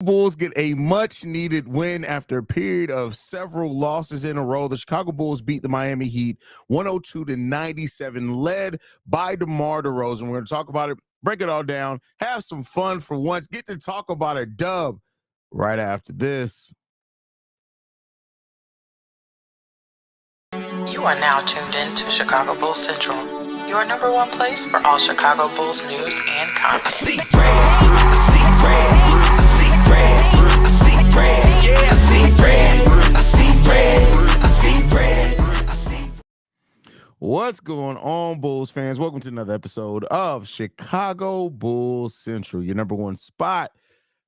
Bulls get a much needed win after a period of several losses in a row. The Chicago Bulls beat the Miami Heat 102-97, led by DeMar DeRozan. We're going to talk about it, break it all down, have some fun for once, get to talk about a dub right after this. You are now tuned in to Chicago Bulls Central, your number one place for all Chicago Bulls news and content. I see red, I see red, I see red, I see red, yeah, I see red, I see red, I see red, I see. What's going on, Bulls fans? Welcome to another episode of Chicago Bulls Central, your number one spot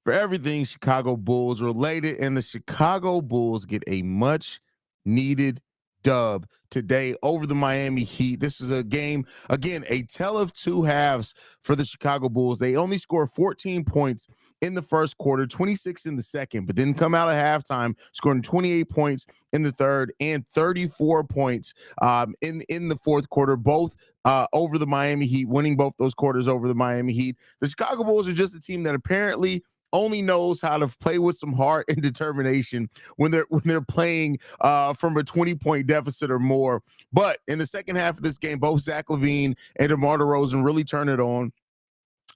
for everything Chicago Bulls related. And the Chicago Bulls get a much needed dub today over the Miami Heat. This is a game, again, a tale of two halves for the Chicago Bulls. They only scored 14 points in the first quarter, 26 in the second, but didn't come out at halftime, scoring 28 points in the third and 34 points in the fourth quarter, both over the Miami Heat, winning both those quarters over the Miami Heat. The Chicago Bulls are just a team that apparently only knows how to play with some heart and determination when they're playing from a 20-point deficit or more. But in the second half of this game, both Zach LaVine and DeMar DeRozan really turn it on.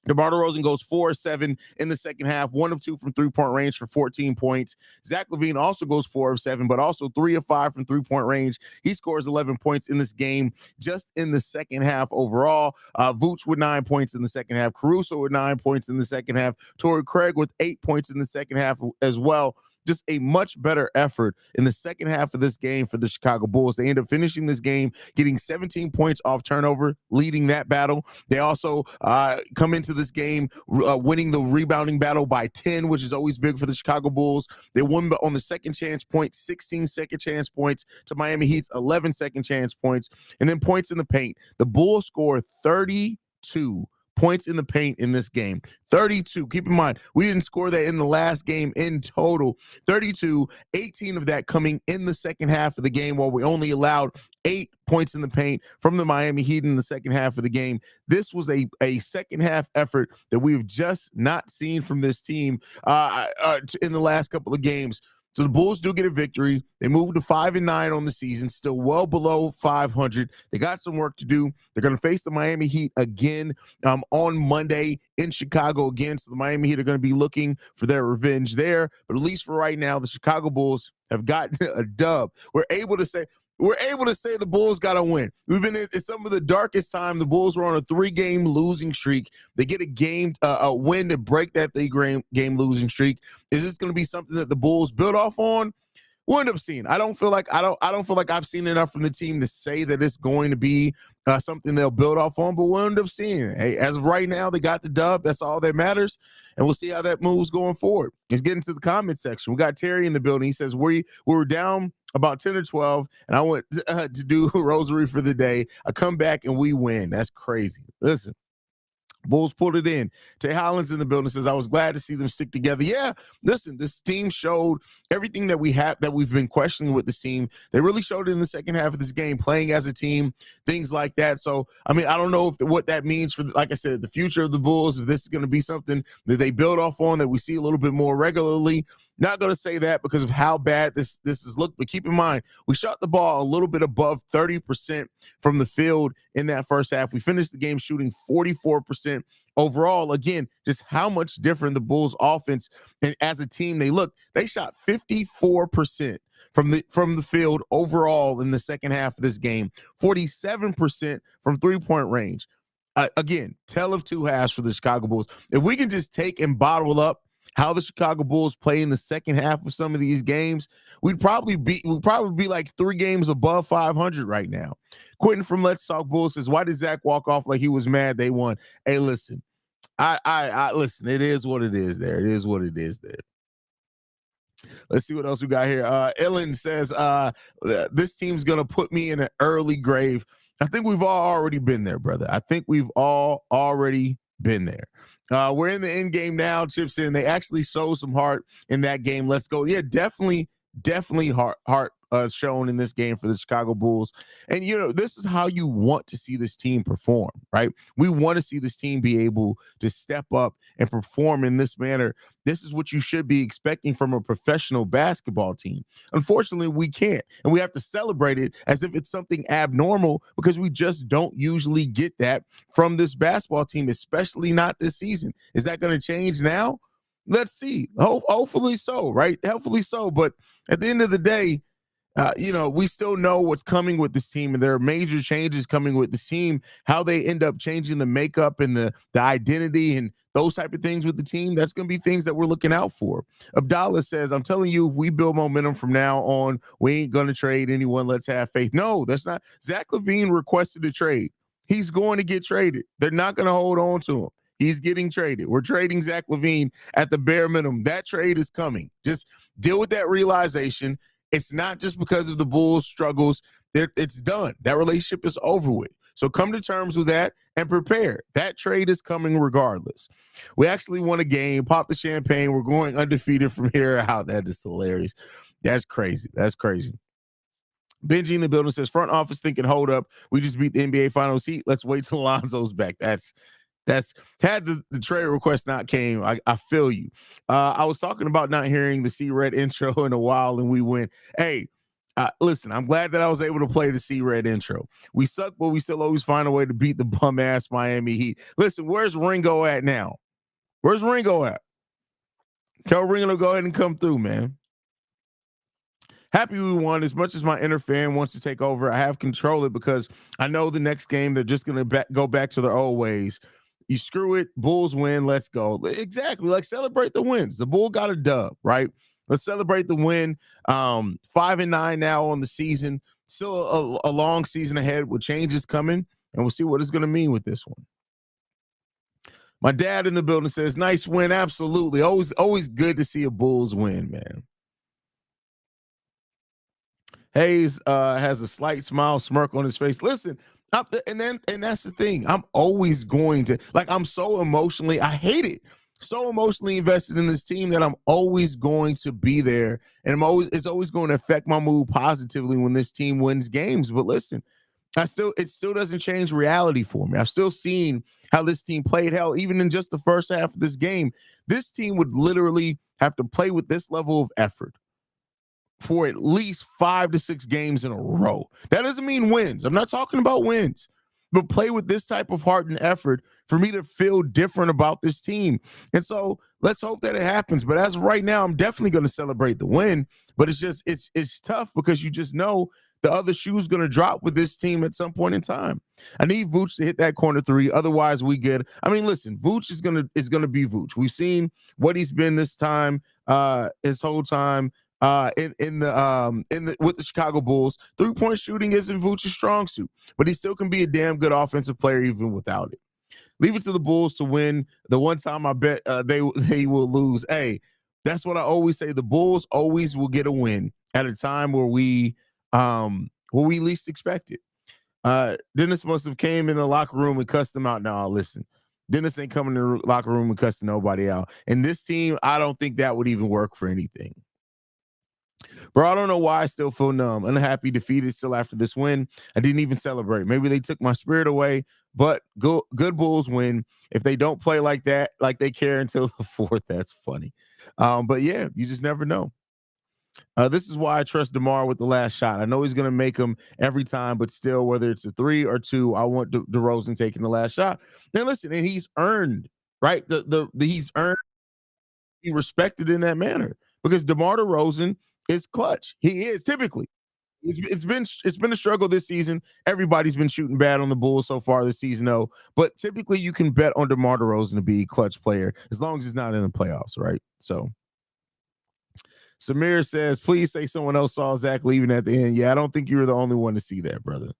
DeMar DeRozan goes 4-7 in the second half, 1 of 2 from three-point range for 14 points. Zach LaVine also goes 4 of 7, but also 3 of 5 from three-point range. He scores 11 points in this game just in the second half overall. Vooch with 9 points in the second half. Caruso with 9 points in the second half. Torrey Craig with 8 points in the second half as well. Just a much better effort in the second half of this game for the Chicago Bulls. They end up finishing this game, getting 17 points off turnover, leading that battle. They also come into this game winning the rebounding battle by 10, which is always big for the Chicago Bulls. They won on the second chance points, 16 second chance points to Miami Heat's 11 second chance points, and then points in the paint. The Bulls scored 32 points in the paint in this game. 32. Keep in mind, we didn't score that in the last game in total. 32, 18 of that coming in the second half of the game, while we only allowed 8 points in the paint from the Miami Heat in the second half of the game. This was a second half effort that we've just not seen from this team in the last couple of games. So the Bulls do get a victory. They moved to 5-9 on the season, still well below 500. They got some work to do. They're going to face the Miami Heat again on Monday in Chicago again. So the Miami Heat are going to be looking for their revenge there. But at least for right now, the Chicago Bulls have gotten a dub. We're able to say the Bulls got to win. We've been in some of the darkest time. The Bulls were on a 3-game losing streak. They get a win to break that 3-game losing streak. Is this going to be something that the Bulls build off on? We'll end up seeing. I don't feel like I've seen enough from the team to say that it's going to be something they'll build off on, but we'll end up seeing. Hey, as of right now, they got the dub. That's all that matters, and we'll see how that moves going forward. Let's get into the comment section. We got Terry in the building. He says we were down about 10 or 12, and I went to do a rosary for the day. I come back and we win. That's crazy. Listen, Bulls pulled it in. Tay Holland's in the building, says, I was glad to see them stick together. Yeah, listen, this team showed everything that we've been questioning with this team. They really showed it in the second half of this game, playing as a team, things like that. So, I mean, I don't know what that means for, like I said, the future of the Bulls, if this is going to be something that they build off on, that we see a little bit more regularly. Not going to say that because of how bad this has looked, but keep in mind, we shot the ball a little bit above 30% from the field in that first half. We finished the game shooting 44% overall. Again, just how much different the Bulls offense and as a team they shot 54% from the field overall in the second half of this game, 47% from three-point range. Again, tale of two halves for the Chicago Bulls. If we can just take and bottle up how the Chicago Bulls play in the second half of some of these games, we'd probably be like 3 games above 500 right now. Quentin from Let's Talk Bulls says, why did Zach walk off like he was mad they won? Hey, listen, I listen, it is what it is there. It is what it is there. Let's see what else we got here. Ellen says, this team's going to put me in an early grave. I think we've all already been there, brother. I think we've all already been there. We're in the end game now. Chips in. They actually showed some heart in that game. Let's go. Yeah, definitely heart shown in this game for the Chicago Bulls. And, this is how you want to see this team perform, right? We want to see this team be able to step up and perform in this manner. This is what you should be expecting from a professional basketball team. Unfortunately, we can't. And we have to celebrate it as if it's something abnormal because we just don't usually get that from this basketball team, especially not this season. Is that going to change now? Let's see. Hopefully so, right? Hopefully so. But at the end of the day, we still know what's coming with this team, and there are major changes coming with this team. How they end up changing the makeup and the identity and those type of things with the team, that's going to be things that we're looking out for. Abdallah says, I'm telling you, if we build momentum from now on, we ain't going to trade anyone. Let's have faith. No, that's not. Zach LaVine requested a trade. He's going to get traded. They're not going to hold on to him. He's getting traded. We're trading Zach LaVine at the bare minimum. That trade is coming. Just deal with that realization. It's not just because of the Bulls' struggles. It's done. That relationship is over with. So come to terms with that and prepare. That trade is coming regardless. We actually won a game, pop the champagne. We're going undefeated from here out. That is hilarious. That's crazy. That's crazy. Benji in the building says, front office thinking, hold up, we just beat the NBA Finals Heat. Let's wait till Lonzo's back. That's had the trade request not came. I feel you. I was talking about not hearing the C-Red intro in a while, and we went, hey, listen, I'm glad that I was able to play the C-Red intro. We suck, but we still always find a way to beat the bum-ass Miami Heat. Listen, where's Ringo at now? Where's Ringo at? Tell Ringo to go ahead and come through, man. Happy we won. As much as my inner fan wants to take over, I have control it because I know the next game they're just going to go back to their old ways. You screw it, Bulls win, let's go. Exactly, like celebrate the wins. The Bull got a dub, right? Let's celebrate the win. 5-9 now on the season. Still a long season ahead with changes coming, and we'll see what it's going to mean with this one. My dad in the building says, nice win, absolutely. Always good to see a Bulls win, man. Haize has a slight smile, smirk on his face. Listen, and that's the thing. I'm always going to, I'm so emotionally, I hate it. So emotionally invested in this team that I'm always going to be there. And it's always going to affect my mood positively when this team wins games. But listen, it still doesn't change reality for me. I've still seen how this team played. Hell, even in just the first half of this game, this team would literally have to play with this level of effort for at least 5 to 6 games in a row. That doesn't mean wins. I'm not talking about wins, but play with this type of heart and effort for me to feel different about this team. And so let's hope that it happens. But as of right now, I'm definitely going to celebrate the win. But it's tough because you just know the other shoe's going to drop with this team at some point in time. I need Vooch to hit that corner three. Otherwise, we good. I mean, listen, Vooch is going to be Vooch. We've seen what he's been this time, his whole time. With the Chicago Bulls, 3-point shooting isn't Vooch's strong suit, but he still can be a damn good offensive player even without it. Leave it to the Bulls to win. The one time I bet they will lose. Hey, that's what I always say. The Bulls always will get a win at a time where we least expect it. Dennis must have came in the locker room and cussed them out. No, listen. Dennis ain't coming in the locker room and cussing nobody out. And this team, I don't think that would even work for anything. Bro, I don't know why I still feel numb. Unhappy, defeated still after this win. I didn't even celebrate. Maybe they took my spirit away, but good Bulls win. If they don't play like that, like they care until the fourth, that's funny. But yeah, you just never know. This is why I trust DeMar with the last shot. I know he's going to make them every time, but still, whether it's a 3 or 2, I want DeRozan taking the last shot. Now, listen, and he's earned, right? He's earned be respected in that manner because DeMar DeRozan is clutch. He is typically. It's been a struggle this season. Everybody's been shooting bad on the Bulls so far this season, though. But typically, you can bet on DeMar DeRozan to be a clutch player as long as he's not in the playoffs, right? So, Samir says, "Please say someone else saw Zach leaving at the end." Yeah, I don't think you were the only one to see that, brother.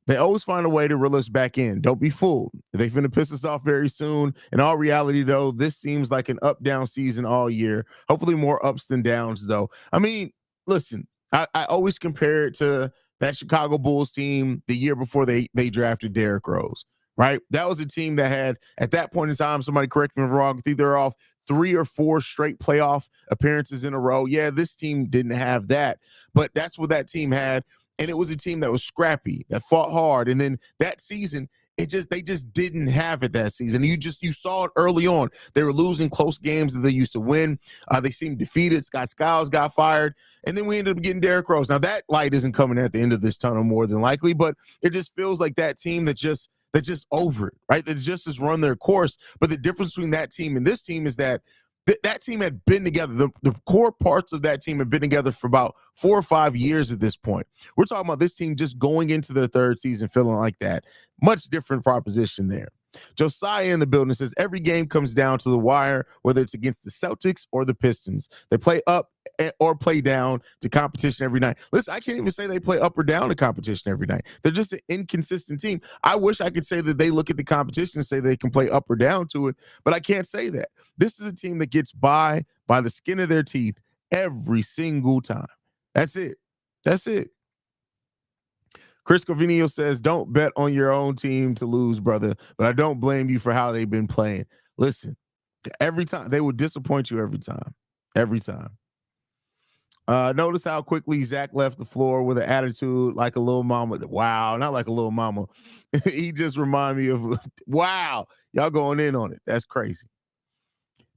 They always find a way to reel us back in. Don't be fooled. They finna piss us off very soon. In all reality, though, this seems like an up-down season all year. Hopefully more ups than downs, though. I mean, listen, I always compare it to that Chicago Bulls team the year before they drafted Derrick Rose, right? That was a team that had, at that point in time, somebody correct me if I'm wrong, I think they're off 3 or 4 straight playoff appearances in a row. Yeah, this team didn't have that, but that's what that team had. And it was a team that was scrappy, that fought hard. And then that season, they just didn't have it that season. You saw it early on. They were losing close games that they used to win. They seemed defeated. Scott Skiles got fired. And then we ended up getting Derrick Rose. Now that light isn't coming at the end of this tunnel more than likely, but it just feels like that team that's just over it, right? That just has run their course. But the difference between that team and this team is that that team had been together. The core parts of that team have been together for about 4 or 5 years at this point. We're talking about this team just going into their third season feeling like that. Much different proposition there. Josiah in the building says every game comes down to the wire, whether it's against the Celtics or the Pistons. They play up or play down to competition every night. Listen, I can't even say they play up or down to competition every night. They're just an inconsistent team. I wish I could say that they look at the competition and say they can play up or down to it, but I can't say that. This is a team that gets by the skin of their teeth every single time. That's it. That's it. Chris Covinio says, don't bet on your own team to lose, brother, but I don't blame you for how they've been playing. Listen, every time they would disappoint you every time. Every time. Notice how quickly Zach left the floor with an attitude like a little mama. Wow, not like a little mama. He just reminded me of, wow, y'all going in on it. That's crazy.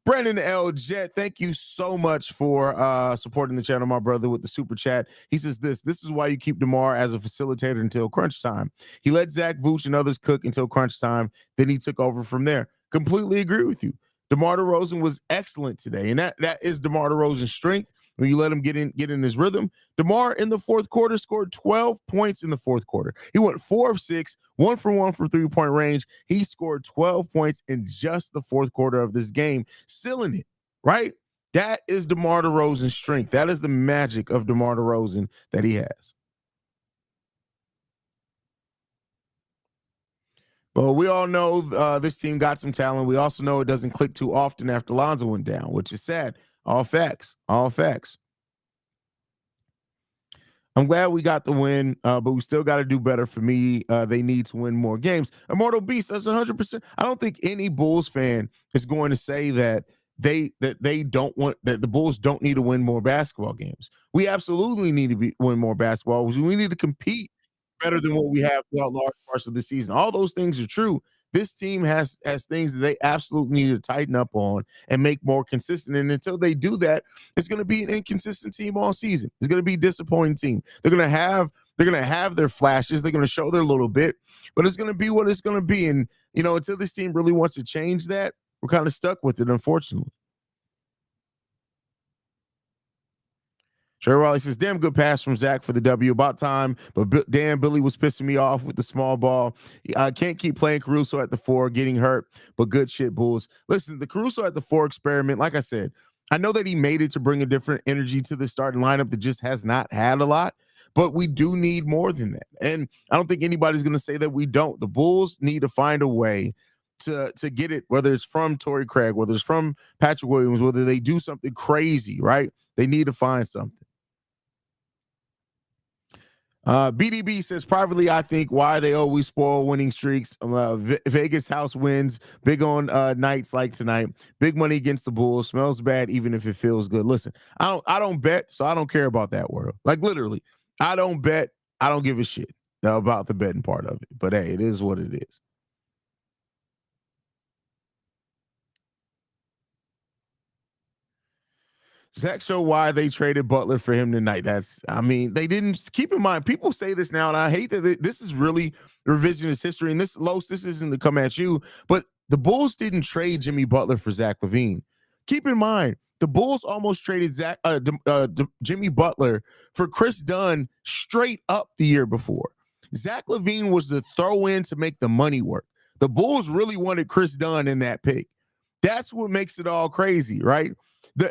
Brandon L. Jet, thank you so much for supporting the channel, my brother, with the super chat. He says this is why you keep DeMar as a facilitator until crunch time. He let Zach Vooch and others cook until crunch time. Then he took over from there. Completely agree with you. DeMar DeRozan was excellent today, and that is DeMar DeRozan's strength. When you let him get in his rhythm, DeMar in the fourth quarter scored 12 points in the fourth quarter. He went 4 of 6, 1 for 1 for 3-point range. He scored 12 points in just the fourth quarter of this game, sealing it, right? That is DeMar DeRozan's strength. That is the magic of DeMar DeRozan that he has. But we all know this team got some talent. We also know it doesn't click too often after Lonzo went down, which is sad. All facts. All facts. I'm glad we got the win, but we still got to do better. For me, they need to win more games. Immortal Beast, that's 100%. I don't think any Bulls fan is going to say that they don't want, that the Bulls don't need to win more basketball games. We absolutely need to win more basketball. We need to compete better than what we have throughout large parts of the season. All those things are true. This team has things that they absolutely need to tighten up on and make more consistent. And until they do that, it's going to be an inconsistent team all season. It's going to be a disappointing team. They're going to have their flashes. They're going to show their little bit, but it's going to be what it's going to be. And, until this team really wants to change that, we're kind of stuck with it, unfortunately. Trey Raleigh says, damn good pass from Zach for the W. About time, but damn, Billy was pissing me off with the small ball. I can't keep playing Caruso at the 4, getting hurt, but good shit, Bulls. Listen, the Caruso at the 4 experiment, like I said, I know that he made it to bring a different energy to the starting lineup that just has not had a lot, but we do need more than that. And I don't think anybody's going to say that we don't. The Bulls need to find a way to get it, whether it's from Torrey Craig, whether it's from Patrick Williams, whether they do something crazy, right? They need to find something. BDB says, privately, I think why they always spoil winning streaks. Vegas house wins big on nights like tonight. Big money against the Bulls. Smells bad even if it feels good. Listen, I don't bet, so I don't care about that world. Like, literally, I don't bet. I don't give a shit about the betting part of it. But hey, it is what it is. Zach showed why they traded Butler for him tonight. They didn't. Keep in mind, people say this now, and I hate that this is really revisionist history. And this isn't to come at you, but the Bulls didn't trade Jimmy Butler for Zach LaVine. Keep in mind, the Bulls almost traded Jimmy Butler for Chris Dunn straight up the year before. Zach LaVine was the throw-in to make the money work. The Bulls really wanted Chris Dunn in that pick. That's what makes it all crazy, right?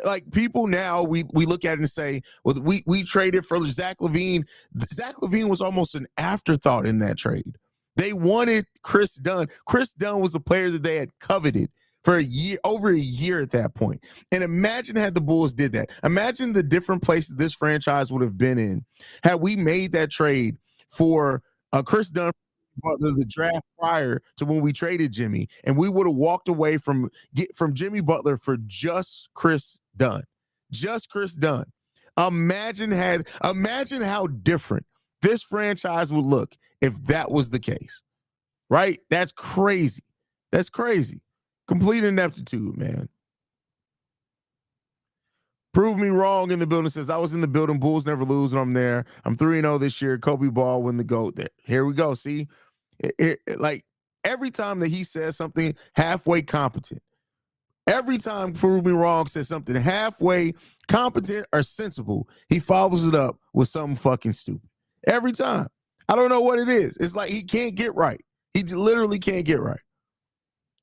Like, people now, we look at it and say, well, we traded for Zach LaVine. Zach LaVine was almost an afterthought in that trade. They wanted Chris Dunn. Chris Dunn was a player that they had coveted for over a year at that point. And imagine had the Bulls did that. Imagine the different places this franchise would have been in had we made that trade for Chris Dunn Butler the draft prior to when we traded Jimmy, and we would have walked away from Jimmy Butler for just Chris Dunn. Just Chris Dunn. Imagine how different this franchise would look if that was the case. Right? That's crazy. That's crazy. Complete ineptitude, man. Prove me wrong in the building. Says I was in the building. Bulls never lose, and I'm there. I'm 3-0 this year. Kobe Ball win the GOAT. Here we go. See, like every time that he says something halfway competent, every time Prove Me Wrong says something halfway competent or sensible, he follows it up with something fucking stupid. Every time. I don't know what it is. It's like he can't get right. He literally can't get right.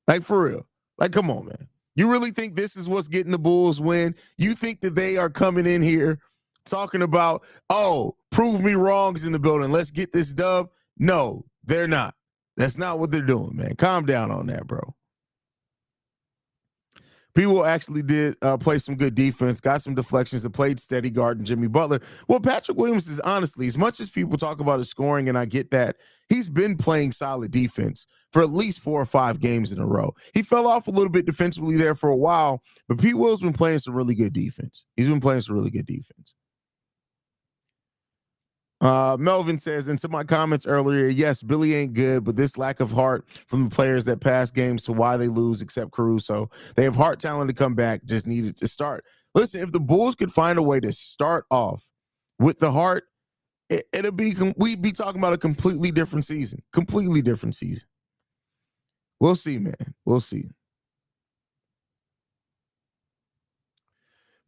Like, for real. Like, come on, man. You really think this is what's getting the Bulls win? You think that they are coming in here talking about, oh, prove me wrong's in the building. Let's get this dub. No, they're not. That's not what they're doing, man. Calm down on that, bro. People actually did play some good defense, got some deflections, and played steady guarding Jimmy Butler. Well, Patrick Williams is honestly, as much as people talk about his scoring, and I get that, he's been playing solid defense for at least 4 or 5 games in a row. He fell off a little bit defensively there for a while, but Pete Will's been playing some really good defense. He's been playing some really good defense. Melvin says, into my comments earlier, yes, Billy ain't good, but this lack of heart from the players that pass games to why they lose, except Caruso. They have heart talent to come back, just needed to start. Listen, if the Bulls could find a way to start off with the heart, we'd be talking about a completely different season. Completely different season. We'll see, man. We'll see.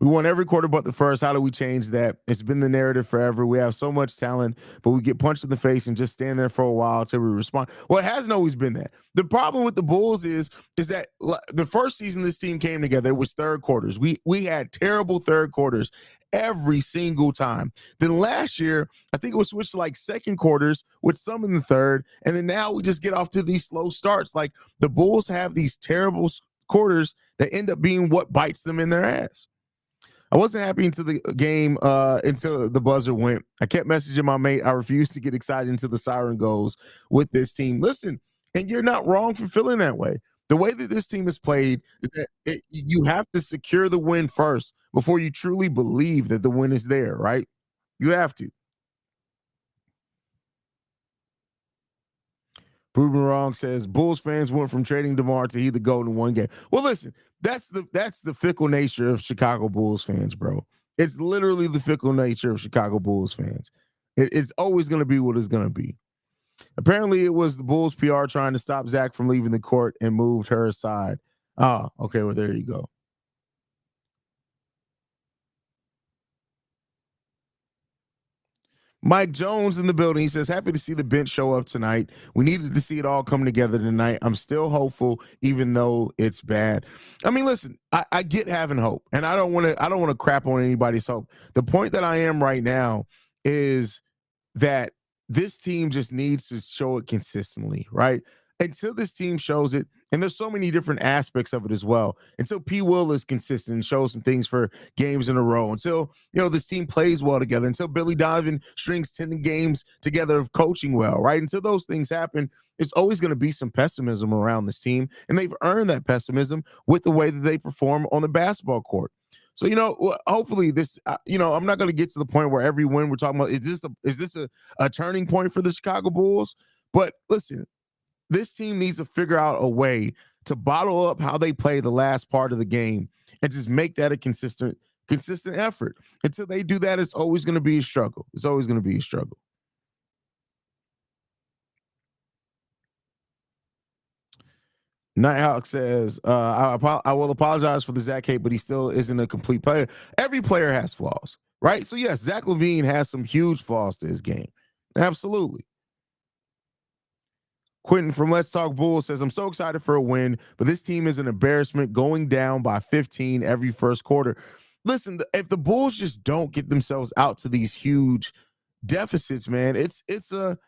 We won every quarter but the first. How do we change that? It's been the narrative forever. We have so much talent, but we get punched in the face and just stand there for a while until we respond. Well, it hasn't always been that. The problem with the Bulls is that the first season this team came together, it was third quarters. We had terrible third quarters every single time. Then last year, I think it was switched to like second quarters with some in the third, and then now we just get off to these slow starts. Like the Bulls have these terrible quarters that end up being what bites them in their ass. I wasn't happy until the game, until the buzzer went. I kept messaging my mate. I refused to get excited until the siren goes with this team. Listen, and you're not wrong for feeling that way. The way that this team is played is that you have to secure the win first before you truly believe that the win is there, right? You have to. Proven Wrong says Bulls fans went from trading DeMar to he the GOAT in one game. Well, listen, that's the fickle nature of Chicago Bulls fans, bro. It's literally the fickle nature of Chicago Bulls fans. It's always going to be what it's going to be. Apparently, it was the Bulls PR trying to stop Zach from leaving the court and moved her aside. Ah, okay, well, there you go. Mike Jones in the building. He says, happy to see the bench show up tonight. We needed to see it all come together tonight. I'm still hopeful, even though it's bad. I mean, listen, I get having hope, and I don't want to crap on anybody's hope. The point that I am right now is that this team just needs to show it consistently, right? Until this team shows it, and there's so many different aspects of it as well. Until P. Will is consistent and shows some things for games in a row. Until this team plays well together. Until Billy Donovan strings 10 games together of coaching well, right? Until those things happen, it's always going to be some pessimism around this team, and they've earned that pessimism with the way that they perform on the basketball court. So, hopefully this, I'm not going to get to the point where every win we're talking about, is this a turning point for the Chicago Bulls? But listen, this team needs to figure out a way to bottle up how they play the last part of the game and just make that a consistent effort. Until they do that, it's always going to be a struggle. It's always going to be a struggle. Nighthawk says, I will apologize for the Zach hate, but he still isn't a complete player. Every player has flaws, right? So, yes, Zach LaVine has some huge flaws to his game. Absolutely. Quentin from Let's Talk Bulls says, I'm so excited for a win, but this team is an embarrassment going down by 15 every first quarter. Listen, if the Bulls just don't get themselves out to these huge deficits, man, it's a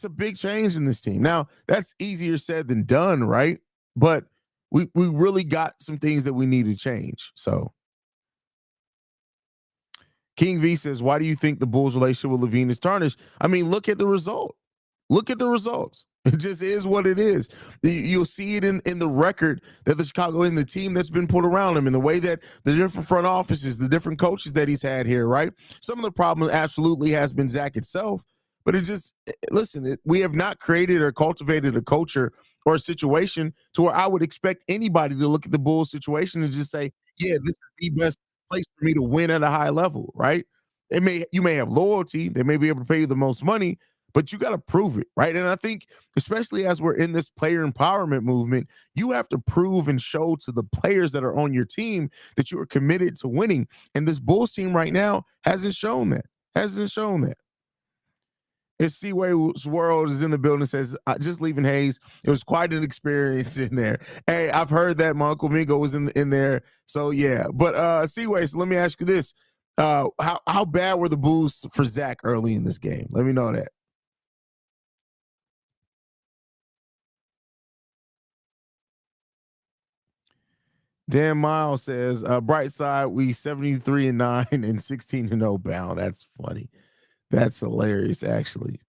big change in this team. Now, that's easier said than done, right? But we really got some things that we need to change. So King V says, why do you think the Bulls' relationship with LaVine is tarnished? I mean, look at the result. Look at the results. It just is what it is. You'll see it in the record that the Chicago and the team that's been put around him, and the way that the different front offices, the different coaches that he's had here, right? Some of the problem absolutely has been Zach itself, but it just listen. We have not created or cultivated a culture or a situation to where I would expect anybody to look at the Bulls situation and just say, "Yeah, this is the best place for me to win at a high level." Right? You may have loyalty, they may be able to pay you the most money, but you got to prove it, right? And I think, especially as we're in this player empowerment movement, you have to prove and show to the players that are on your team that you are committed to winning. And this Bulls team right now hasn't shown that. Hasn't shown that. It's Seaway's World is in the building. Says just leaving Haize. It was quite an experience in there. Hey, I've heard that my Uncle Mingo was in there. So yeah, but Seaway. So let me ask you this: how bad were the Bulls for Zach early in this game? Let me know that. Dan Miles says, bright side, we 73-9 and 16-0 bound. That's funny. That's hilarious, actually.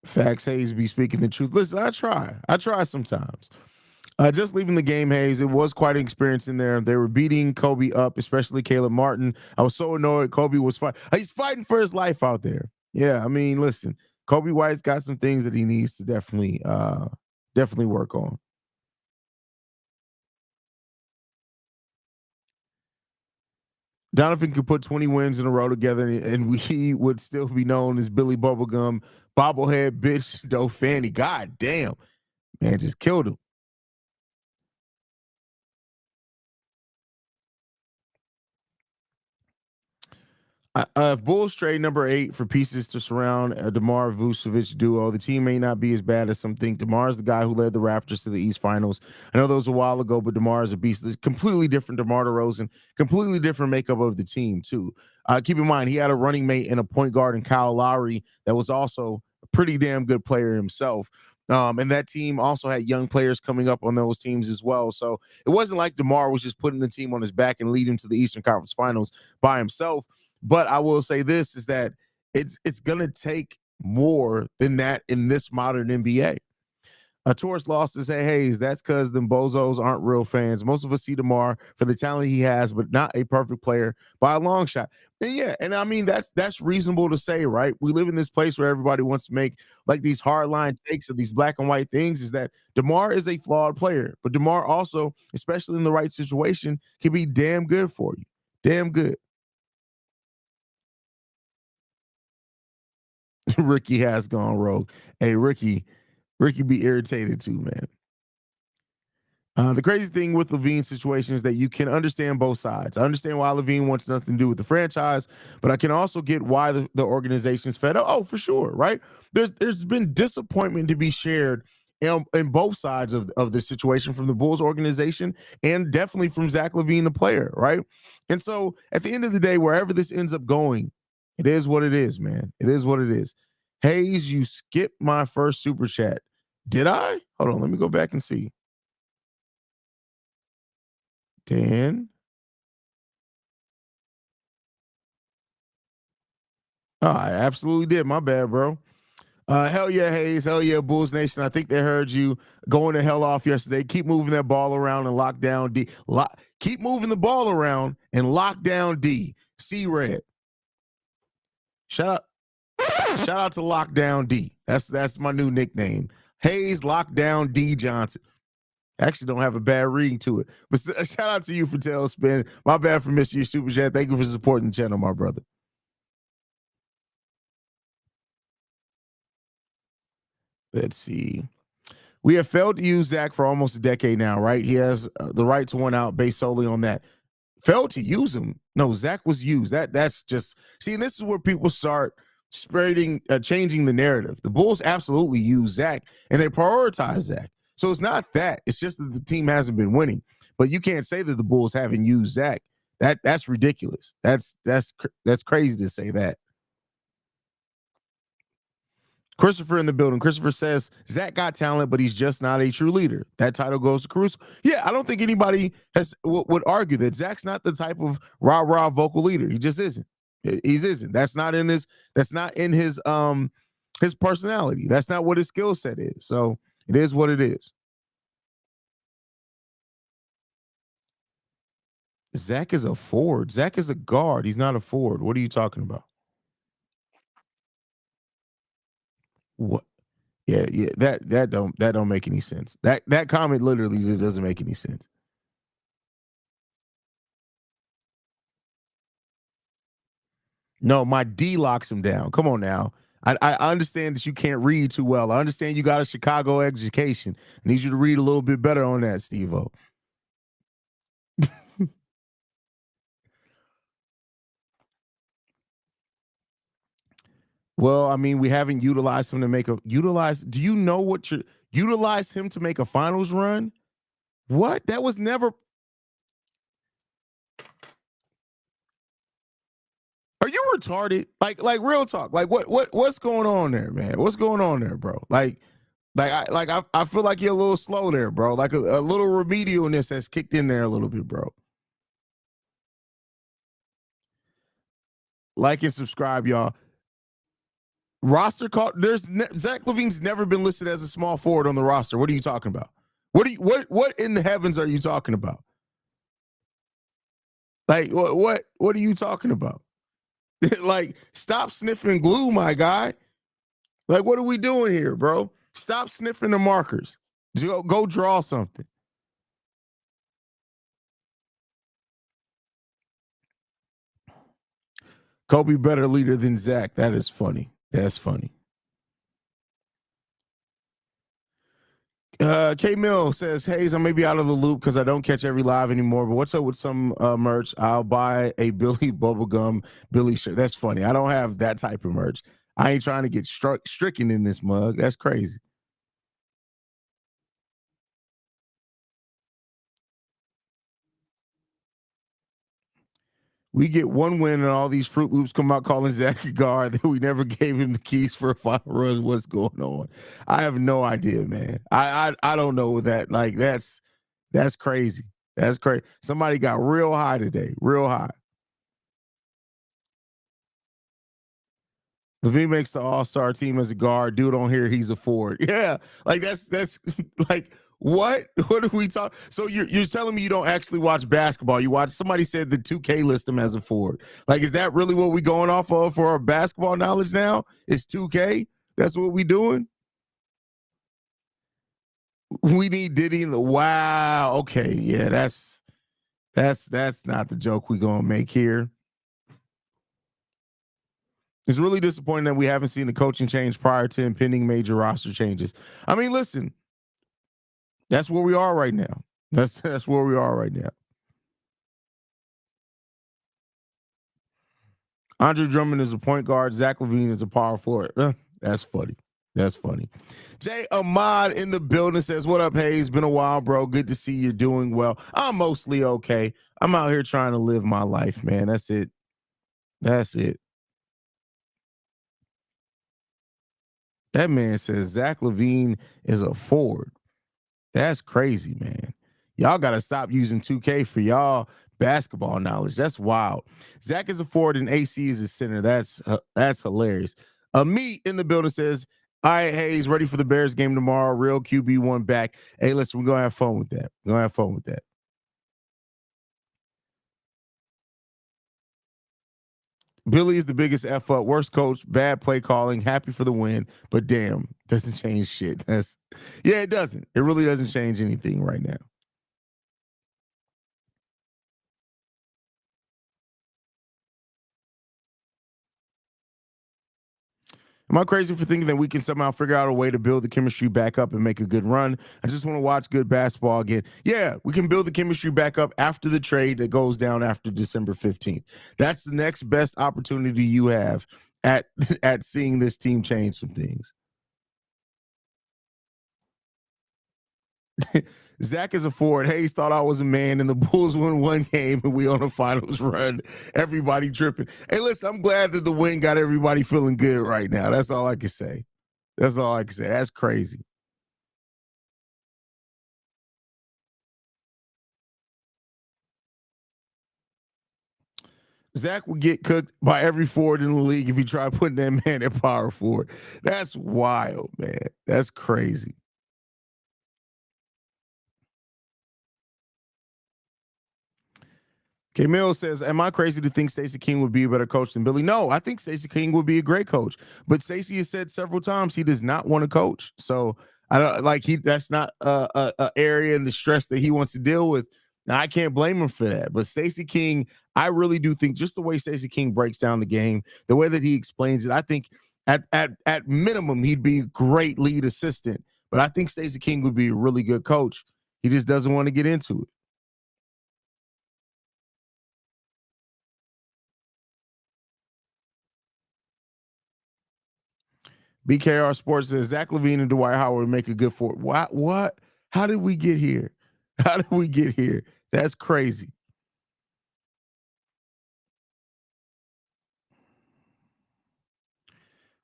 Facts, Haize be speaking the truth. Listen, I try. I try sometimes. Just leaving the game, Haize, it was quite an experience in there. They were beating Kobe up, especially Caleb Martin. I was so annoyed. Kobe was fighting. He's fighting for his life out there. Yeah, I mean, listen, Kobe White's got some things that he needs to definitely work on. Donovan could put 20 wins in a row together, and we would still be known as Billy Bubblegum, bobblehead bitch, Doe Fanny. God damn, man, just killed him. If Bulls trade number 8 for pieces to surround a DeMar Vucevic duo, the team may not be as bad as some think. DeMar is the guy who led the Raptors to the East Finals. I know that was a while ago, but DeMar is a beast. It's completely different DeMar DeRozan, completely different makeup of the team, too. Keep in mind, he had a running mate and a point guard in Kyle Lowry that was also a pretty damn good player himself. And that team also had young players coming up on those teams as well. So it wasn't like DeMar was just putting the team on his back and leading to the Eastern Conference Finals by himself. But I will say this is that it's gonna take more than that in this modern NBA. A tourist lost to say, Haize, that's because them bozos aren't real fans. Most of us see DeMar for the talent he has, but not a perfect player by a long shot. And yeah, and I mean that's reasonable to say, right? We live in this place where everybody wants to make like these hard line takes of these black and white things. Is that DeMar is a flawed player, but DeMar also, especially in the right situation, can be damn good for you. Damn good. Ricky has gone rogue. Hey, Ricky be irritated too, man. The crazy thing with Levine's situation is that you can understand both sides. I understand why Levine wants nothing to do with the franchise, but I can also get why the organization's fed up. Oh, for sure, right? There's been disappointment to be shared in both sides of the situation from the Bulls organization and definitely from Zach Levine, the player, right? And so at the end of the day, wherever this ends up going, it is what it is, man. It is what it is. Haize, you skipped my first super chat. Did I? Hold on, let me go back and see. Dan. Oh, I absolutely did. My bad, bro. Hell yeah, Haize. Hell yeah, Bulls Nation. I think they heard you going the hell off yesterday. Keep moving that ball around and lock down D. Keep moving the ball around and lock down D. C Red. Shout out. Shout out to Lockdown D. That's my new nickname. Haize Lockdown D Johnson. Actually, don't have a bad ring to it. But shout out to you for Tailspin. My bad for missing your super chat. Thank you for supporting the channel, my brother. Let's see. We have failed to use Zach for almost a decade now, right? He has the right to one out based solely on that. Failed to use him. No, Zach was used. That's just see. And this is where people start spreading, changing the narrative. The Bulls absolutely use Zach and they prioritize Zach. So it's not that. It's just that the team hasn't been winning. But you can't say that the Bulls haven't used Zach. That's ridiculous. That's crazy to say that. Christopher in the building. Christopher says Zach got talent, but he's just not a true leader. That title goes to Caruso. Yeah, I don't think anybody would argue that Zach's not the type of rah-rah vocal leader. He just isn't. He's isn't. That's not in his. That's not in his personality. That's not what his skill set is. So it is what it is. Zach is a forward. Zach is a guard. He's not a forward. What are you talking about? What? Yeah, yeah. That don't make any sense. That comment literally doesn't make any sense. No, my D locks him down. Come on now. I understand that you can't read too well. I understand you got a Chicago education. I need you to read a little bit better on that, Steve-O. Well, I mean, we haven't utilized him to make a utilize. Do you know what you utilize him to make a finals run? What? That was never. Are you retarded? Like real talk. Like what's going on there, man? What's going on there, bro? I feel like you're a little slow there, bro. Like a little remedialness has kicked in there a little bit, bro. Like and subscribe, y'all. Roster call. Zach LaVine's never been listed as a small forward on the roster. What are you talking about? What in the heavens are you talking about? Like what are you talking about? Like, stop sniffing glue, my guy. Like, what are we doing here, bro? Stop sniffing the markers. Go draw something. Kobe better leader than Zach. That is funny. That's funny. K Mill says, Haize, I may be out of the loop because I don't catch every live anymore, but what's up with some merch? I'll buy a Billy Bubblegum Billy shirt. That's funny. I don't have that type of merch. I ain't trying to get stricken in this mug. That's crazy. We get one win and all these Fruit Loops come out calling Zach a guard that we never gave him the keys for a final run. What's going on? I have no idea, man. I don't know that. Like that's crazy. That's crazy. Somebody got real high today. Real high. LaVine makes the all-star team as a guard. Dude on here, he's a forward. Yeah, like that's like what? What are we talking? So you're telling me you don't actually watch basketball? You watch? Somebody said the 2K list him as a forward. Like, is that really what we going off of for our basketball knowledge now? It's 2K. That's what we doing. We need Diddy in the wow. Okay, yeah, that's not the joke we gonna make here. It's really disappointing that we haven't seen the coaching change prior to impending major roster changes. I mean, listen, that's where we are right now. That's where we are right now. Andre Drummond is a point guard. Zach LaVine is a power forward. That's funny. That's funny. Jay Ahmad in the building says, what up, Haize? Been a while, bro. Good to see you doing well. I'm mostly okay. I'm out here trying to live my life, man. That's it. That's it. That man says Zach LaVine is a forward. That's crazy, man. Y'all got to stop using 2K for y'all basketball knowledge. That's wild. Zach is a forward and AC is a center. That's hilarious. Meat in the building says, all right, Haize, ready for the Bears game tomorrow. Real QB1 back. Hey, listen, we're going to have fun with that. We're going to have fun with that. Billy is the biggest F up, worst coach, bad play calling, happy for the win, but damn, doesn't change shit. It doesn't. It really doesn't change anything right now. Am I crazy for thinking that we can somehow figure out a way to build the chemistry back up and make a good run? I just want to watch good basketball again. Yeah, we can build the chemistry back up after the trade that goes down after December 15th. That's the next best opportunity you have at seeing this team change some things. Zach is a forward. Haize thought I was a man, and the Bulls won one game, and we on a finals run. Everybody tripping. Hey, listen, I'm glad that the win got everybody feeling good right now. That's all I can say. That's all I can say. That's crazy. Zach would get cooked by every forward in the league if he tried putting that man at power forward. That's wild, man. That's crazy. K Mill says, "Am I crazy to think Stacey King would be a better coach than Billy?" No, I think Stacey King would be a great coach, but Stacey has said several times he does not want to coach. So I don't like he. That's not a area in the stress that he wants to deal with. Now I can't blame him for that. But Stacey King, I really do think just the way Stacey King breaks down the game, the way that he explains it, I think at minimum he'd be a great lead assistant. But I think Stacey King would be a really good coach. He just doesn't want to get into it. BKR Sports says Zach LaVine and Dwight Howard make a good for what? What? How did we get here? How did we get here? That's crazy.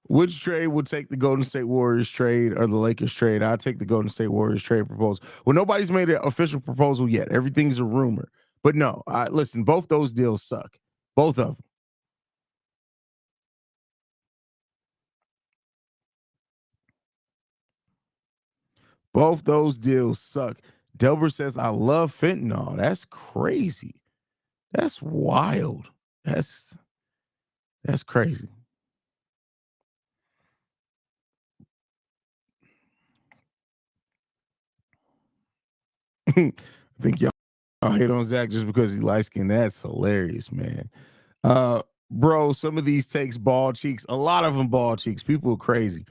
Which trade would take the Golden State Warriors trade or the Lakers trade? I'll take the Golden State Warriors trade proposal. Well, nobody's made an official proposal yet. Everything's a rumor. But no, listen, both those deals suck. Both of them. Both those deals suck. Delbert says, I love fentanyl. That's crazy. That's wild. That's crazy. I think y'all hate on Zach just because he's light skinned. That's hilarious, man. Bro, some of these takes ball cheeks. A lot of them ball cheeks. People are crazy.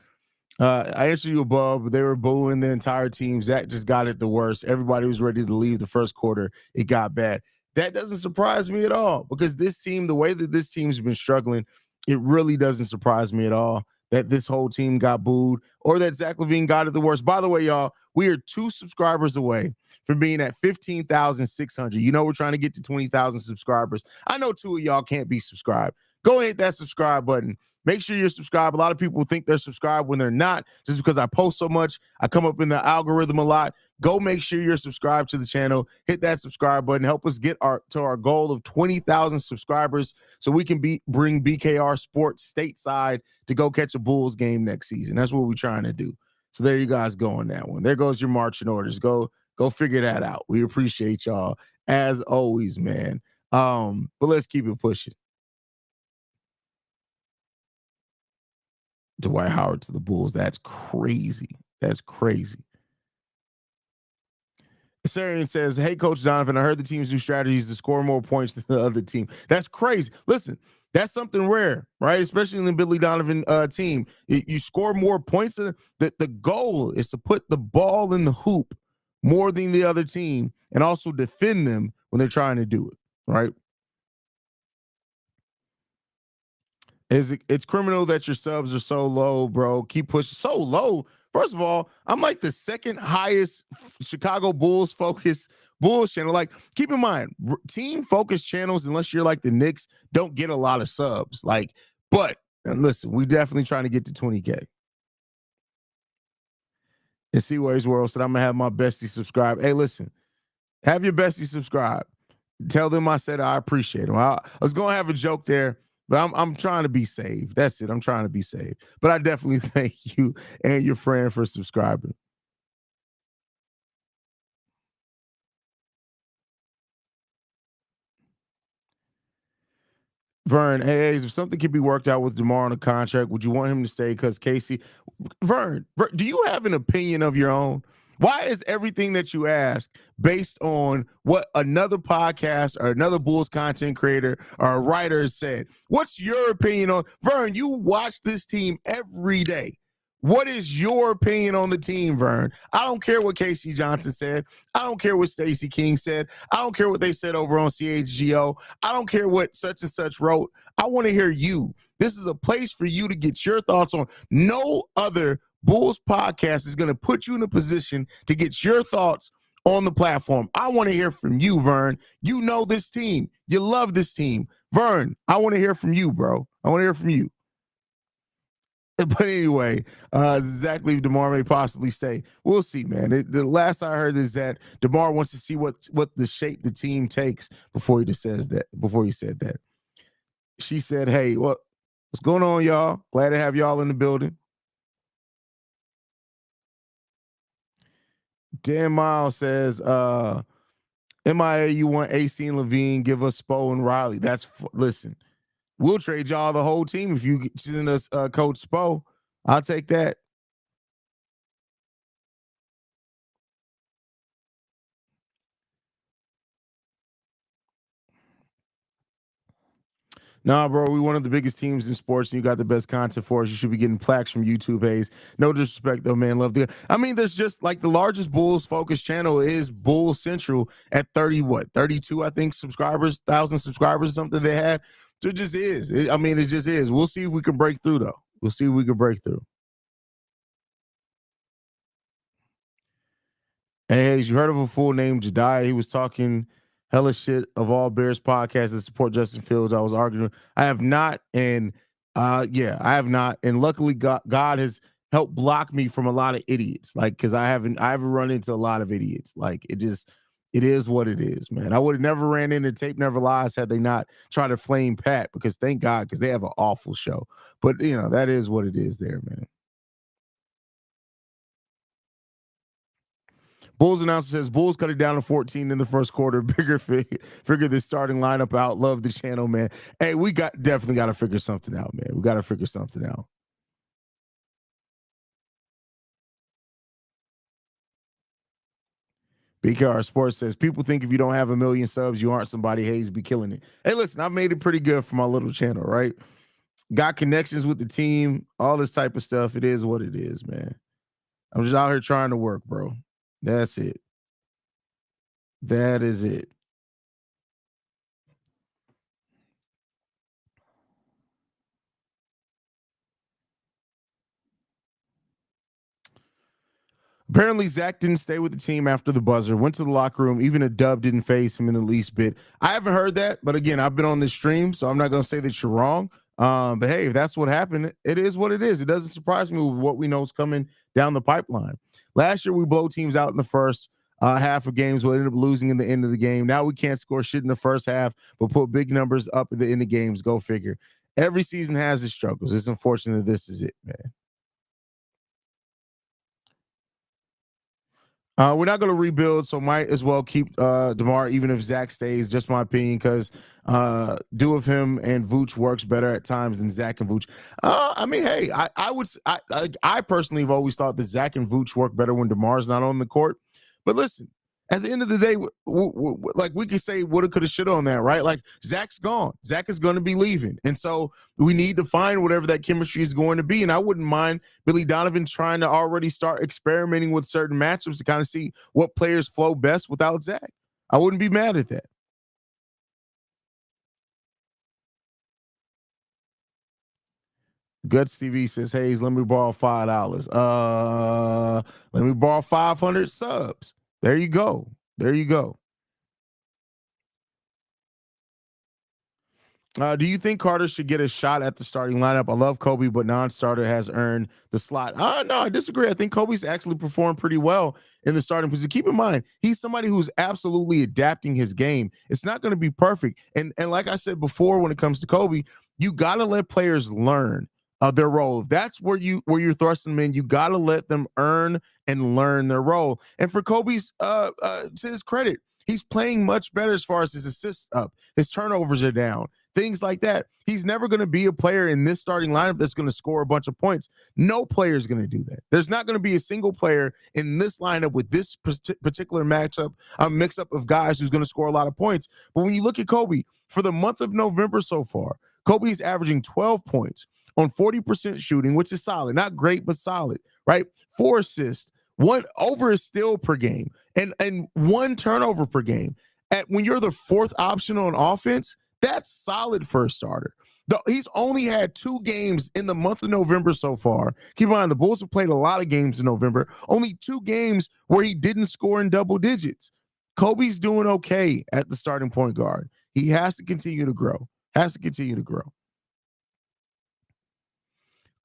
I answered you above, but they were booing the entire team. Zach just got it the worst. Everybody was ready to leave the first quarter. It got bad. That doesn't surprise me at all because this team, the way that this team's been struggling, it really doesn't surprise me at all that this whole team got booed or that Zach LaVine got it the worst. By the way, y'all, we are 2 subscribers away from being at 15,600. You know, we're trying to get to 20,000 subscribers. I know 2 of y'all can't be subscribed. Go hit that subscribe button. Make sure you're subscribed. A lot of people think they're subscribed when they're not, just because I post so much. I come up in the algorithm a lot. Go make sure you're subscribed to the channel. Hit that subscribe button. Help us get to our goal of 20,000 subscribers so we can bring BKR Sports stateside to go catch a Bulls game next season. That's what we're trying to do. So there you guys go on that one. There goes your marching orders. Go figure that out. We appreciate y'all as always, man. But let's keep it pushing. Dwight Howard to the Bulls. That's crazy. That's crazy. Sarian says, hey, Coach Donovan, I heard the team's new strategies to score more points than the other team. That's crazy. Listen, that's something rare, right? Especially in the Billy Donovan team. You score more points. The goal is to put the ball in the hoop more than the other team and also defend them when they're trying to do it, right? It's criminal that your subs are so low, bro. Keep pushing so low. First of all, I'm like the second highest Chicago Bulls focused Bulls channel. Like, keep in mind, team focused channels, unless you're like the Knicks, don't get a lot of subs. Like, but and listen, we definitely trying to get to 20K. And Seaways World said, I'm gonna have my bestie subscribe. Hey, listen, have your bestie subscribe. Tell them I said I appreciate them. I was gonna have a joke there, but I'm trying to be saved. That's it. I'm trying to be saved. But I definitely thank you and your friend for subscribing. Vern, hey, if something could be worked out with DeMar on a contract, would you want him to stay? Because Casey, Vern, do you have an opinion of your own? Why is everything that you ask based on what another podcast or another Bulls content creator or a writer has said? What's your opinion on Vern? You watch this team every day. What is your opinion on the team, Vern? I don't care what Casey Johnson said. I don't care what Stacey King said. I don't care what they said over on CHGO. I don't care what such and such wrote. I want to hear you. This is a place for you to get your thoughts on. No other Bulls podcast is going to put you in a position to get your thoughts on the platform. I want to hear from you, Vern. You know this team. You love this team. Vern, I want to hear from you, bro. I want to hear from you. But anyway, Zach leave DeMar may possibly stay. We'll see, man. The last I heard is that DeMar wants to see what the shape the team takes before he said that. She said, "Hey, what's going on, y'all? Glad to have y'all in the building." Dan Miles says, "MIA, you want AC and Levine? Give us Spo and Riley." Listen. We'll trade y'all the whole team if you send us Coach Spo. I'll take that. Nah, bro, we one of the biggest teams in sports, and you got the best content for us. You should be getting plaques from YouTube, Haize. No disrespect, though, man. Love the. I mean, there's just like the largest Bulls focus channel is Bull Central at 32, I think, subscribers, 1,000 subscribers, something they had. So it just is. It just is. We'll see if we can break through, though. We'll see if we can break through. Hey, you heard of a fool named Jediah? He was talking hella shit of all Bears podcasts that support Justin Fields. I was arguing. I have not, and yeah, I have not. And luckily, God has helped block me from a lot of idiots. Like, because I haven't run into a lot of idiots. Like, it is what it is, man. I would have never ran into Tape Never Lies had they not tried to flame Pat. Because thank God, because they have an awful show. But that is what it is, there, man. Bulls announcer says Bulls cut it down to 14 in the first quarter. Bigger figure this starting lineup out. Love the channel, man. Hey, we definitely got to figure something out, man. We got to figure something out. BKR Sports says people think if you don't have 1 million subs, you aren't somebody. Haize be killing it. Hey, listen, I've made it pretty good for my little channel, right? Got connections with the team, all this type of stuff. It is what it is, man. I'm just out here trying to work, bro. That's it. That is it. Apparently, Zach didn't stay with the team after the buzzer, went to the locker room. Even a dub didn't phase him in the least bit. I haven't heard that, but again, I've been on this stream, so I'm not going to say that you're wrong. But hey, if that's what happened, it is what it is. It doesn't surprise me with what we know is coming down the pipeline. Last year, we blow teams out in the first half of games. We'll end up losing in the end of the game. Now we can't score shit in the first half, but put big numbers up at the end of games. Go figure. Every season has its struggles. It's unfortunate that this is it, man. We're not going to rebuild, so might as well keep DeMar, even if Zach stays. Just my opinion, because do of him and Vooch works better at times than Zach and Vooch. Hey, I personally have always thought that Zach and Vooch work better when DeMar's not on the court. But listen, at the end of the day, like we could say woulda, coulda, shoulda on that, right? Like Zach's gone. Zach is going to be leaving. And so we need to find whatever that chemistry is going to be. And I wouldn't mind Billy Donovan trying to already start experimenting with certain matchups to kind of see what players flow best without Zach. I wouldn't be mad at that. Guts TV says, Haize, let me borrow $5. Let me borrow 500 subs. There you go. There you go. Do you think Carter should get a shot at the starting lineup? I love Kobe, but non-starter has earned the slot. No, I disagree. I think Kobe's actually performed pretty well in the starting position. Keep in mind, he's somebody who's absolutely adapting his game. It's not going to be perfect. And like I said before, when it comes to Kobe, you got to let players learn their role. If that's where you're thrusting them in, you got to let them earn and learn their role. And for Kobe's, to his credit, he's playing much better as far as his assists up. His turnovers are down. Things like that. He's never going to be a player in this starting lineup that's going to score a bunch of points. No player is going to do that. There's not going to be a single player in this lineup with this particular matchup, a mix-up of guys who's going to score a lot of points. But when you look at Kobe, for the month of November so far, Kobe is averaging 12 points on 40% shooting, which is solid. Not great, but solid, right? 4 assists, 1 over a steal per game, and 1 turnover per game. When you're the 4th option on offense, that's solid for a starter. He's only had 2 games in the month of November so far. Keep in mind, the Bulls have played a lot of games in November. Only 2 games where he didn't score in double digits. Kobe's doing okay at the starting point guard. He has to continue to grow.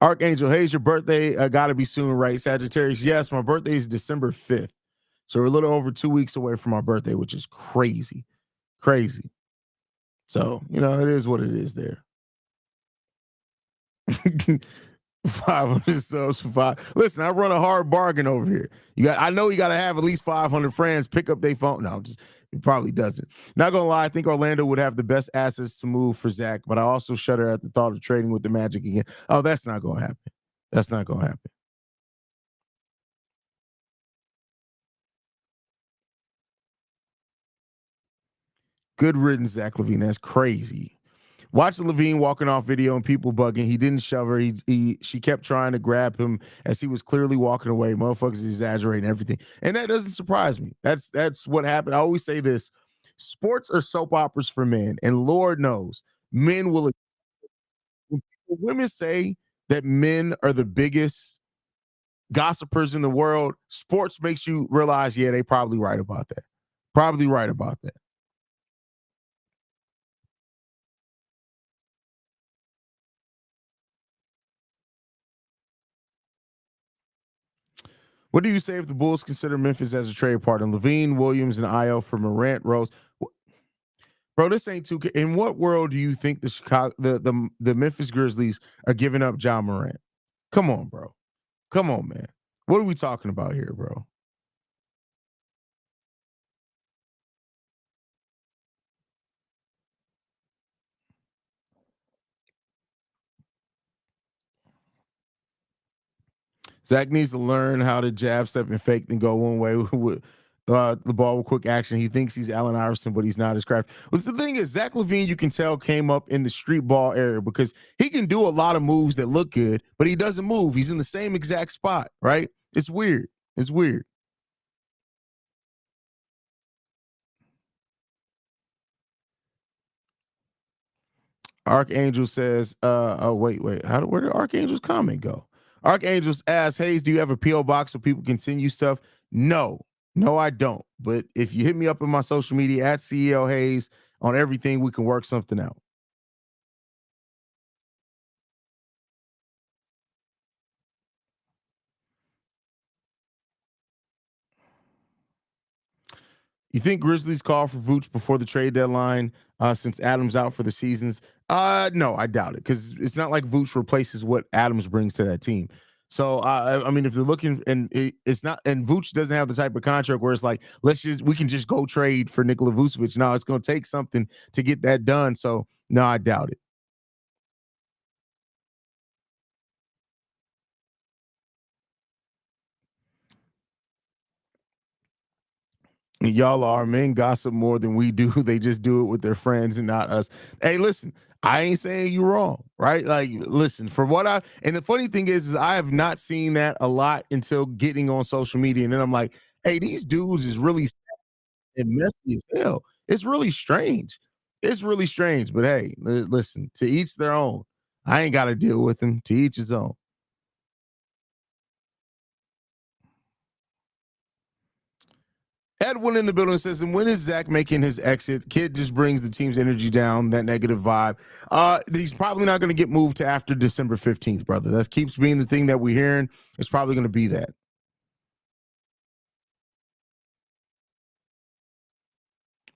Archangel, Haize, your birthday got to be soon, right? Sagittarius, yes, my birthday is December 5th. So we're a little over 2 weeks away from our birthday, which is crazy. So, it is what it is there. 500 subs for five. Listen, I run a hard bargain over here. I know you got to have at least 500 friends pick up their phone. No, just it probably doesn't. Not gonna lie, I think Orlando would have the best assets to move for Zach, but I also shudder at the thought of trading with the Magic again. Oh, that's not gonna happen. That's not gonna happen. Good riddance, Zach LaVine. That's crazy. Watch the Levine walking off video and people bugging. He didn't shove her. She kept trying to grab him as he was clearly walking away. Motherfuckers exaggerating everything, and that doesn't surprise me. That's what happened. I always say this: sports are soap operas for men, and Lord knows men will. When women say that men are the biggest gossipers in the world, sports makes you realize, yeah, they probably right about that. Probably right about that. What do you say if the Bulls consider Memphis as a trade partner? Levine, Williams, and Io for Morant, Rose. Bro, this ain't too. In what world do you think the Chicago, the Memphis Grizzlies are giving up John Morant? Come on, bro. Come on, man. What are we talking about here, bro? Zach needs to learn how to jab step and fake and go one way with the ball with quick action. He thinks he's Allen Iverson, but he's not his craft. But the thing is, Zach LaVine, you can tell, came up in the street ball area because he can do a lot of moves that look good, but he doesn't move. He's in the same exact spot, right? It's weird. It's weird. Archangel says, oh, wait. Where did Archangel's comment go? Archangels asks, Haize, do you have a P.O. box so people can send you stuff? No, no, I don't. But if you hit me up in my social media at CEO Haize on everything, we can work something out. You think Grizzlies call for Vooch before the trade deadline since Adams out for the seasons? No, I doubt it because it's not like Vooch replaces what Adams brings to that team. So I mean, if they're looking and it's not, and Vooch doesn't have the type of contract where it's like we can just go trade for Nikola Vucevic. No, it's going to take something to get that done. So no, I doubt it. Y'all are men gossip more than we do. They just do it with their friends and not us. Hey, listen, I ain't saying you wrong, right? Like, listen, for what and the funny thing is I have not seen that a lot until getting on social media. And then I'm like, hey, these dudes is really and messy as hell. It's really strange. It's really strange. But hey, listen, to each their own. I ain't got to deal with them. To each his own. Edwin in the building says, and when is Zach making his exit? Kid just brings the team's energy down, that negative vibe. He's probably not going to get moved to after December 15th, brother. That keeps being the thing that we're hearing. It's probably going to be that.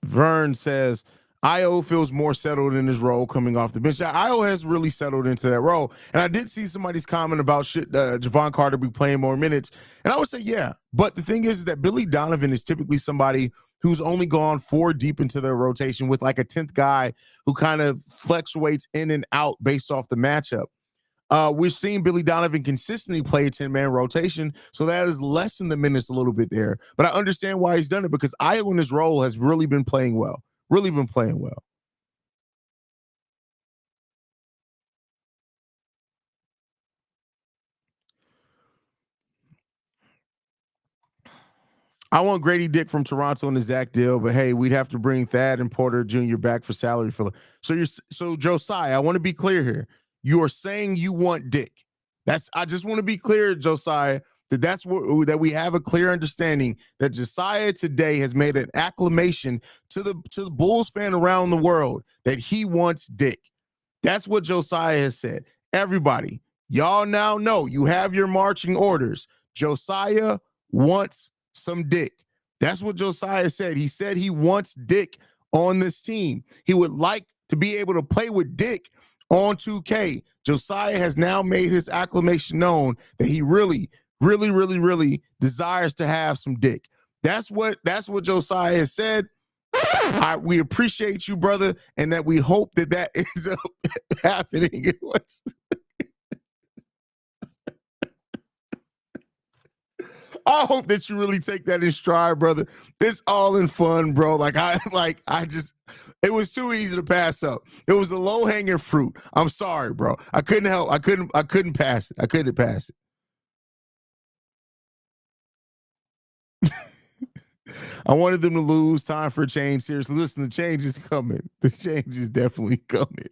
Vern says, Io feels more settled in his role coming off the bench. Io has really settled into that role. And I did see somebody's comment about Javon Carter be playing more minutes. And I would say, yeah. But the thing is that Billy Donovan is typically somebody who's only gone four deep into their rotation with like a 10th guy who kind of fluctuates in and out based off the matchup. We're seeing Billy Donovan consistently play a 10-man rotation, so that has lessened the minutes a little bit there. But I understand why he's done it because Io in his role has really been playing well. Really been playing well. I want Grady Dick from Toronto in the Zach deal, but hey, we'd have to bring Thad and Porter Jr. back for salary filler. So Josiah, I want to be clear here. You are saying you want Dick. I just want to be clear, Josiah, that we have a clear understanding that Josiah today has made an acclamation to the Bulls fan around the world that he wants Dick. That's what Josiah has said. Everybody, y'all now know you have your marching orders. Josiah wants some Dick. That's what Josiah said. He said he wants Dick on this team. He would like to be able to play with Dick on 2K, Josiah has now made his acclamation known that he really, really, really, really desires to have some dick. That's what Josiah has said. We appreciate you, brother, and that we hope that ends up happening. I hope that you really take that in stride, brother. It's all in fun, bro. It was too easy to pass up. It was a low-hanging fruit. I'm sorry, bro. I couldn't help. I couldn't pass it. I couldn't pass it. I wanted them to lose. Time for a change. Seriously, listen, the change is coming. The change is definitely coming.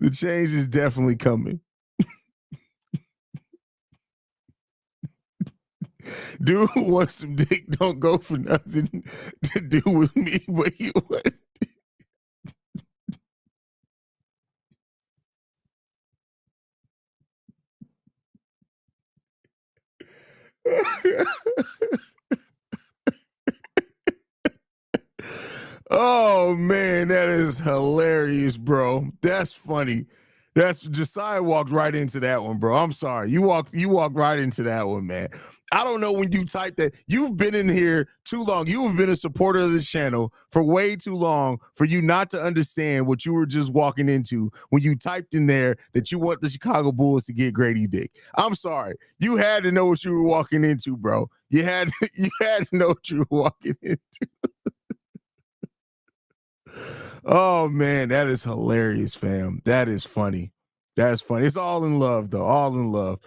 The change is definitely coming. Dude who wants some dick don't go for nothing to do with me, but you want. Oh man, that is hilarious, bro. That's funny. That's Josiah walked right into that one, bro. I'm sorry. You walked right into that one, man. I don't know when you type that. You've been in here too long. You have been a supporter of this channel for way too long for you not to understand what you were just walking into when you typed in there that you want the Chicago Bulls to get Grady Dick. I'm sorry. You had to know what you were walking into, bro. You had to know what you were walking into. Oh man, that is hilarious, fam. That is funny. That's funny. It's all in love, though. All in love.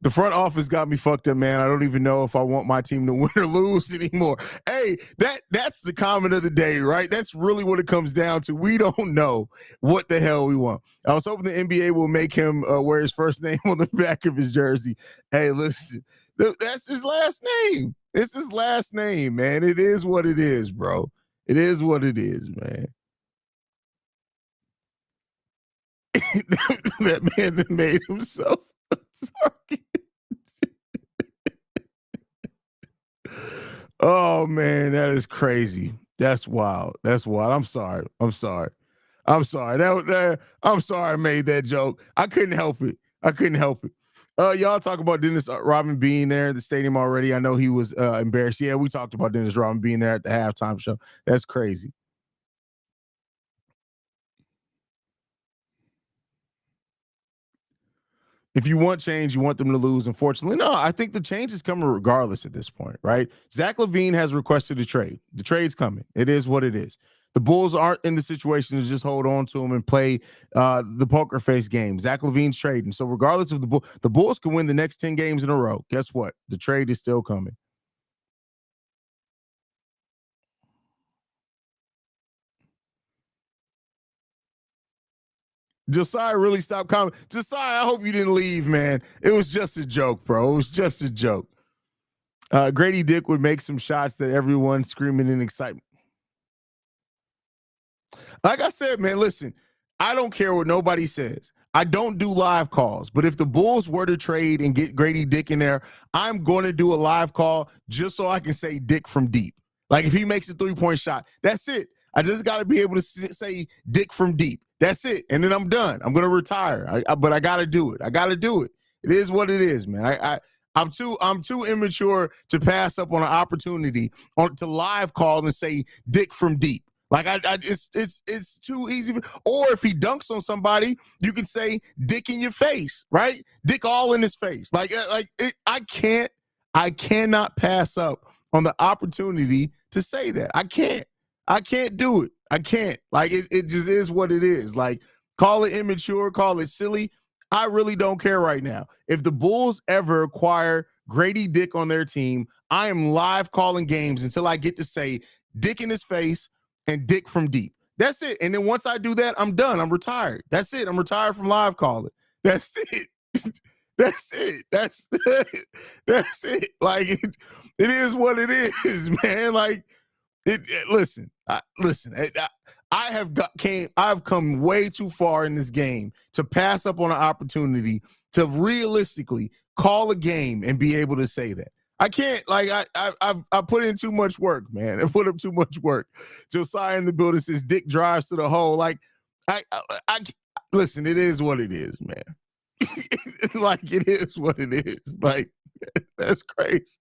The front office got me fucked up, man. I don't even know if I want my team to win or lose anymore. Hey, that's the comment of the day, right? That's really what it comes down to. We don't know what the hell we want. I was hoping the NBA will make him wear his first name on the back of his jersey. Hey, listen, that's his last name. It's his last name, man. It is what it is, bro. It is what it is, man. That man that made himself a target. Oh man, that is crazy. That's wild. That's wild. I'm sorry. I'm sorry. I'm sorry. I'm sorry I made that joke. I couldn't help it. I couldn't help it. Y'all talk about Dennis Rodman being there at the stadium already. I know he was embarrassed. Yeah, we talked about Dennis Rodman being there at the halftime show. That's crazy. If you want change, you want them to lose. Unfortunately, no, I think the change is coming regardless at this point, right? Zach LaVine has requested a trade. The trade's coming. It is what it is. The Bulls aren't in the situation to just hold on to him and play the poker face game. Zach LaVine's trading. So regardless of the Bulls can win the next 10 games in a row. Guess what? The trade is still coming. Josiah really stopped commenting. Josiah, I hope you didn't leave, man. It was just a joke, bro. It was just a joke. Grady Dick would make some shots that everyone's screaming in excitement. Like I said, man, listen, I don't care what nobody says. I don't do live calls, but if the Bulls were to trade and get Grady Dick in there, I'm going to do a live call just so I can say Dick from deep. Like if he makes a 3-point shot, that's it. I just got to be able to say Dick from deep. That's it. And then I'm done. I'm going to retire. But I got to do it. I got to do it. It is what it is, man. I'm too immature to pass up on an opportunity to live call and say Dick from deep. Like it's too easy. Or if he dunks on somebody, you can say Dick in your face, right? Dick all in his face. I cannot pass up on the opportunity to say that. I can't do it. I can't. Like it just is what it is. Like call it immature, call it silly. I really don't care right now. If the Bulls ever acquire Grady Dick on their team, I am live calling games until I get to say Dick in his face and Dick from deep. That's it. And then once I do that, I'm done. I'm retired. That's it. I'm retired from live calling. That's it. That's it. That's it. Like it is what it is, man. Like listen. I've come way too far in this game to pass up on an opportunity to realistically call a game and be able to say that. I can't. Like I put in too much work, man. I put up too much work. Josiah in the building says Dick drives to the hole. Like I listen. It is what it is, man. Like it is what it is. Like that's crazy.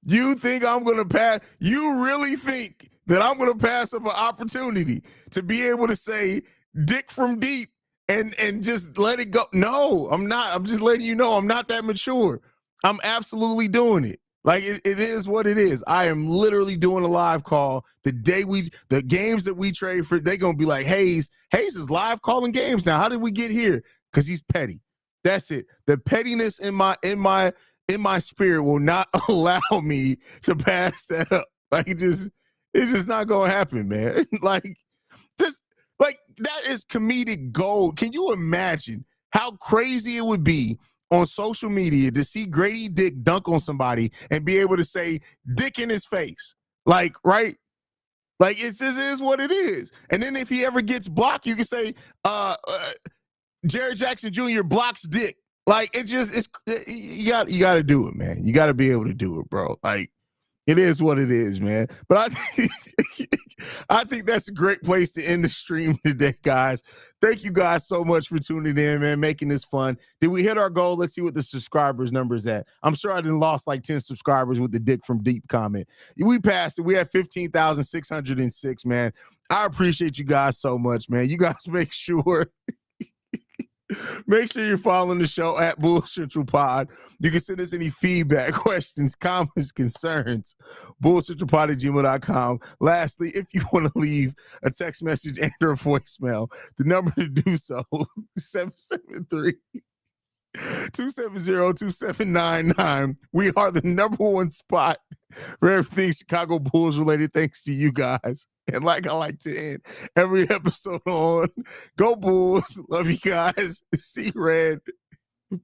You think I'm gonna pass? You really think that I'm gonna pass up an opportunity to be able to say "dick from deep" and just let it go? No, I'm not. I'm just letting you know I'm not that mature. I'm absolutely doing it. Like it is what it is. I am literally doing a live call the day the games that we trade for. They gonna be like Haize is live calling games now. How did we get here? Because he's petty. That's it. The pettiness in my spirit will not allow me to pass that up. Like it's just not gonna happen, man. Like that is comedic gold. Can you imagine how crazy it would be on social media to see Grady Dick dunk on somebody and be able to say "dick in his face"? Like, right? Like it just is what it is. And then if he ever gets blocked, you can say Jared Jackson Jr. blocks Dick. Like it's you got to do it, man. You got to be able to do it, bro. Like it is what it is, man. But I think that's a great place to end the stream today, guys. Thank you guys so much for tuning in, man, making this fun. Did we hit our goal? Let's see what the subscribers number is at. I'm sure I didn't lost like 10 subscribers with the "dick from deep" comment. We passed it. We had 15,606, man. I appreciate you guys so much, man. You guys make sure you're following the show at Bull Central Pod. You can send us any feedback, questions, comments, concerns, bullcentralpod@gmail.com. Lastly, if you want to leave a text message and or voicemail, the number to do so, 773-270-2799. We are the number one spot for everything Chicago Bulls related, thanks to you guys. And like I like to end every episode on, go Bulls. Love you guys. See red.